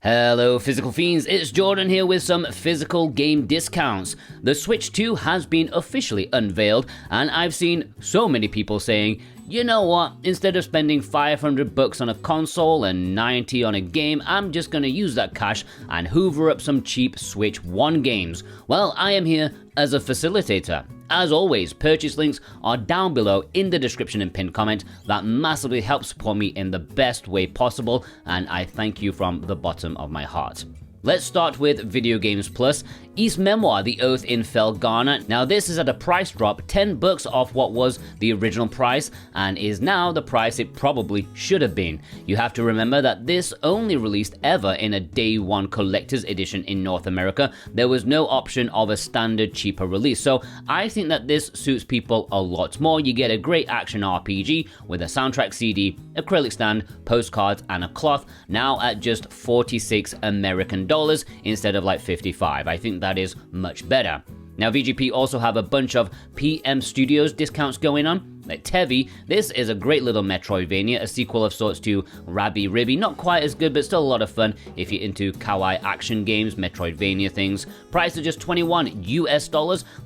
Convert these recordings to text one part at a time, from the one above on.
Hello physical fiends, it's Jordan here with some physical game discounts. The Switch 2 has been officially unveiled and I've seen so many people saying, you know what, instead of spending $500 on a console and $90 on a game, I'm just gonna use that cash and hoover up some cheap Switch 1 games. Well, I am here as a facilitator. As always, purchase links are down below in the description and pinned comment. That massively helps support me in the best way possible, and I thank you from the bottom of my heart. Let's start with Video Games Plus. East Memoire, The Oath in Felghana. Now this is at a price drop, $10 off what was the original price and is now the price it probably should have been. You have to remember that this only released ever in a day one collector's edition in North America. There was no option of a standard cheaper release, so I think that this suits people a lot more. You get a great action RPG with a soundtrack CD, acrylic stand, postcards and a cloth, now at just 46 American dollars instead of like 55. I think that is much better. Now VGP also have a bunch of PM Studios discounts going on. Like TEVI, this is a great little Metroidvania, a sequel of sorts to Rabbi Ribby. Not quite as good, but still a lot of fun if you're into kawaii action games, Metroidvania things. Price of just $21 US.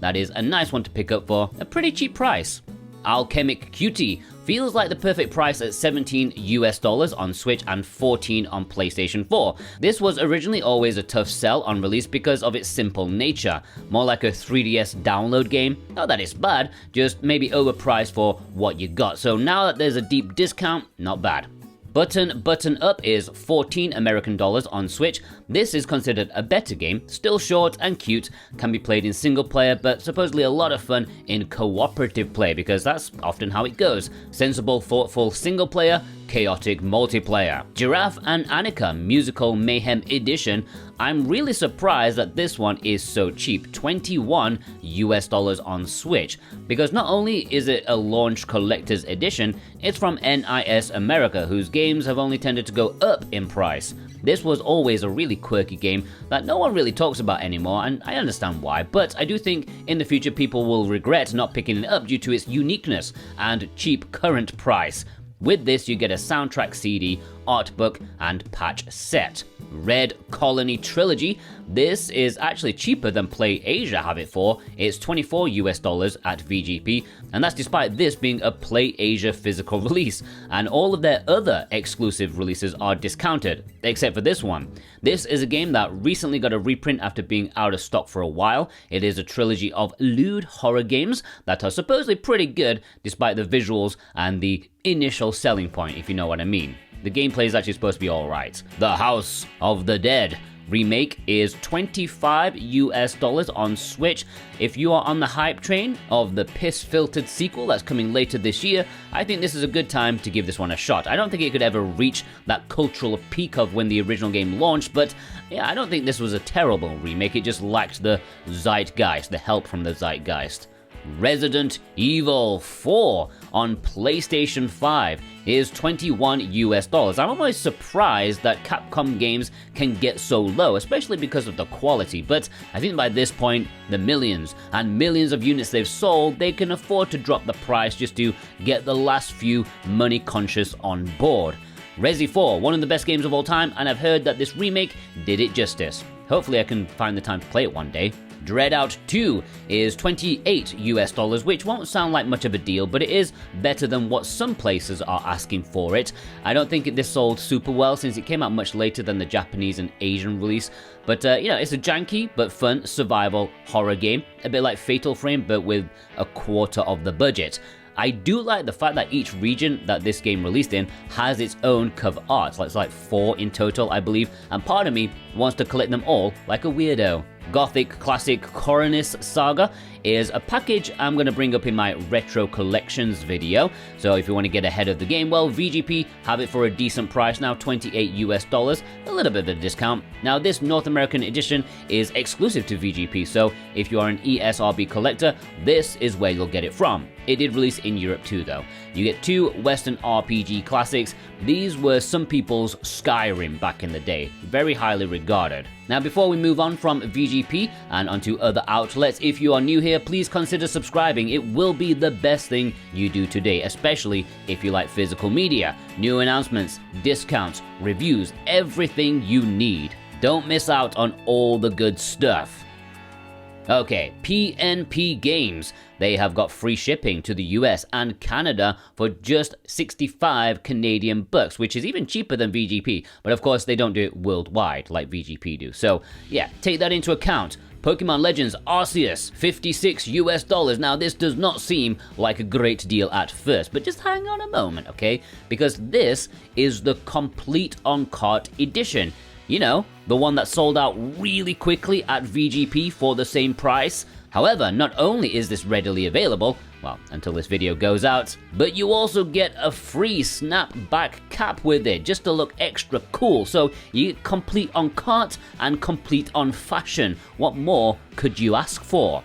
That is a nice one to pick up for a pretty cheap price. Alchemic Cutie feels like the perfect price at $17 US on Switch and $14 on PlayStation 4. This was originally always a tough sell on release because of its simple nature. More like a 3DS download game. Not that it's bad, just maybe overpriced for what you got. So now that there's a deep discount, not bad. Button Up is $14 American on Switch. This is considered a better game, still short and cute, can be played in single player, but supposedly a lot of fun in cooperative play because that's often how it goes. Sensible, thoughtful single player, chaotic multiplayer. Giraffe and Annika Musical Mayhem Edition. I'm really surprised that this one is so cheap, $21 US on Switch, because not only is it a launch collector's edition, it's from NIS America, whose games have only tended to go up in price. This was always a really quirky game that no one really talks about anymore, and I understand why, but I do think in the future people will regret not picking it up due to its uniqueness and cheap current price. With this, you get a soundtrack CD, art book, and patch set. Red Colony Trilogy. This is actually cheaper than Play Asia have it for. It's $24 US at VGP, and that's despite this being a Play Asia physical release, and all of their other exclusive releases are discounted, except for this one. This is a game that recently got a reprint after being out of stock for a while. It is a trilogy of lewd horror games that are supposedly pretty good despite the visuals and the initial selling point, if you know what I mean. The gameplay is actually supposed to be alright. The House of the Dead Remake is $25 US on Switch. If you are on the hype train of the piss-filtered sequel that's coming later this year, I think this is a good time to give this one a shot. I don't think it could ever reach that cultural peak of when the original game launched, but yeah, I don't think this was a terrible remake. It just lacked the zeitgeist, the help from the zeitgeist. Resident Evil 4 on PlayStation 5 is $21 US. I'm almost surprised that Capcom games can get so low, especially because of the quality, but I think by this point, the millions and millions of units they've sold, they can afford to drop the price just to get the last few money conscious on board. Resi 4, one of the best games of all time, and I've heard that this remake did it justice. Hopefully I can find the time to play it one day. DreadOut 2 is $28 US, which won't sound like much of a deal, but it is better than what some places are asking for it. I don't think this sold super well since it came out much later than the Japanese and Asian release, but it's a janky but fun survival horror game, a bit like Fatal Frame but with a quarter of the budget. I do like the fact that each region that this game released in has its own cover art, it's like 4 in total I believe, and part of me wants to collect them all like a weirdo. Gothic classic Khorinis Saga is a package I'm going to bring up in my retro collections video, so if you want to get ahead of the game, well, VGP have it for a decent price now, $28 US, a little bit of a discount. Now this North American edition is exclusive to VGP, so if you are an ESRB collector, this is where you'll get it from. It did release in Europe too though. You get 2 Western RPG classics. These were some people's Skyrim back in the day, very highly regarded. Now before we move on from VGP VGP and onto other outlets. If you are new here, please consider subscribing. It will be the best thing you do today, especially if you like physical media. New announcements, discounts, reviews, everything you need. Don't miss out on all the good stuff. Okay, PNP Games. They have got free shipping to the US and Canada for just 65 Canadian bucks, which is even cheaper than VGP. But of course, they don't do it worldwide like VGP do. So yeah, take that into account. Pokemon Legends Arceus, $56. Now, this does not seem like a great deal at first, but just hang on a moment, okay? Because this is the complete on-cart edition. You know, the one that sold out really quickly at VGP for the same price. However, not only is this readily available, well, until this video goes out, but you also get a free snapback cap with it, just to look extra cool. So you get complete on cart and complete on fashion. What more could you ask for?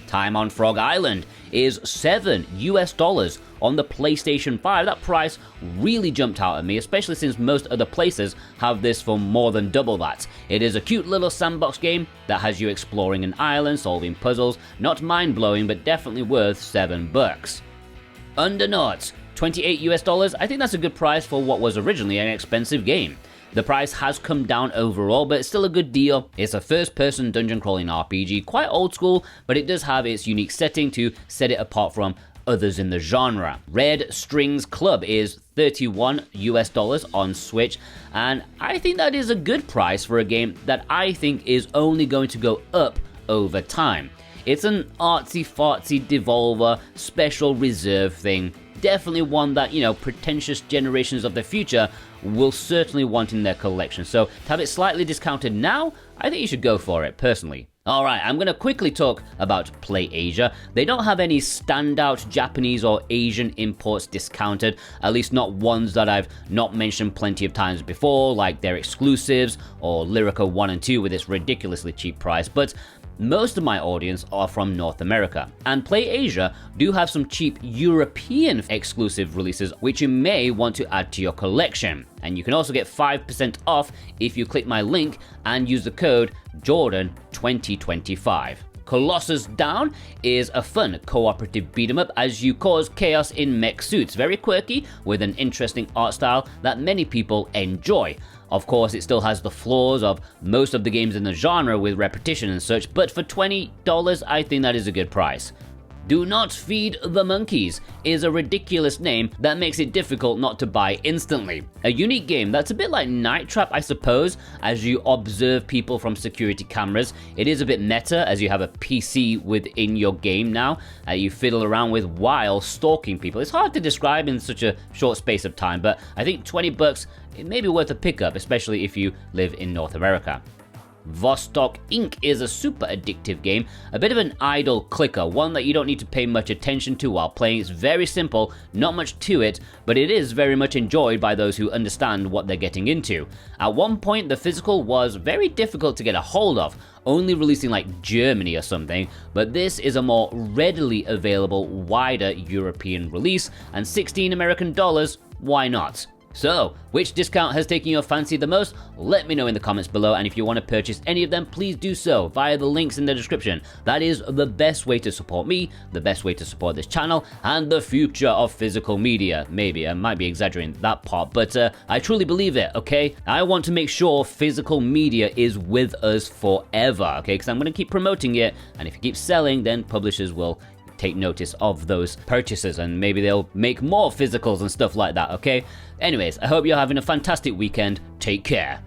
Time on Frog Island is $7 on the PlayStation 5. That price really jumped out at me, especially since most other places have this for more than double that. It is a cute little sandbox game that has you exploring an island, solving puzzles. Not mind-blowing, but definitely worth $7. Undernauts, $28. I think that's a good price for what was originally an expensive game. The price has come down overall, but it's still a good deal. It's a first-person dungeon crawling RPG, quite old school, but it does have its unique setting to set it apart from others in the genre. Red Strings Club is $31 on Switch, and I think that is a good price for a game that I think is only going to go up over time. It's an artsy-fartsy Devolver special reserve thing. Definitely one that, you know, pretentious generations of the future will certainly want in their collection. So to have it slightly discounted now, I think you should go for it, personally. Alright, I'm going to quickly talk about PlayAsia. They don't have any standout Japanese or Asian imports discounted, at least not ones that I've not mentioned plenty of times before, like their exclusives or Lyrica 1 and 2 with its ridiculously cheap price, but most of my audience are from North America, and PlayAsia do have some cheap European exclusive releases which you may want to add to your collection. And you can also get 5% off if you click my link and use the code Jordan2025. Colossus Down is a fun cooperative beat-em-up as you cause chaos in mech suits. Very quirky, with an interesting art style that many people enjoy. Of course, it still has the flaws of most of the games in the genre with repetition and such, but for $20, I think that is a good price. Do Not Feed the Monkeys is a ridiculous name that makes it difficult not to buy instantly. A unique game that's a bit like Night Trap, I suppose, as you observe people from security cameras. It is a bit meta as you have a PC within your game now you fiddle around with while stalking people. It's hard to describe in such a short space of time, but I think $20, it may be worth a pickup, especially if you live in North America. Vostok Inc. is a super addictive game, a bit of an idle clicker, one that you don't need to pay much attention to while playing. It's very simple, not much to it, but it is very much enjoyed by those who understand what they're getting into. At one point, the physical was very difficult to get a hold of, only releasing like Germany or something, but this is a more readily available, wider European release, and $16 American, why not? So, which discount has taken your fancy the most? Let me know in the comments below, and if you want to purchase any of them, please do so via the links in the description. That is the best way to support me, the best way to support this channel, and the future of physical media. Maybe, I might be exaggerating that part, but I truly believe it, okay? I want to make sure physical media is with us forever, okay? Because I'm going to keep promoting it, and if it keeps selling, then publishers will take notice of those purchases, and maybe they'll make more physicals and stuff like that, okay? Anyways, I hope you're having a fantastic weekend. Take care.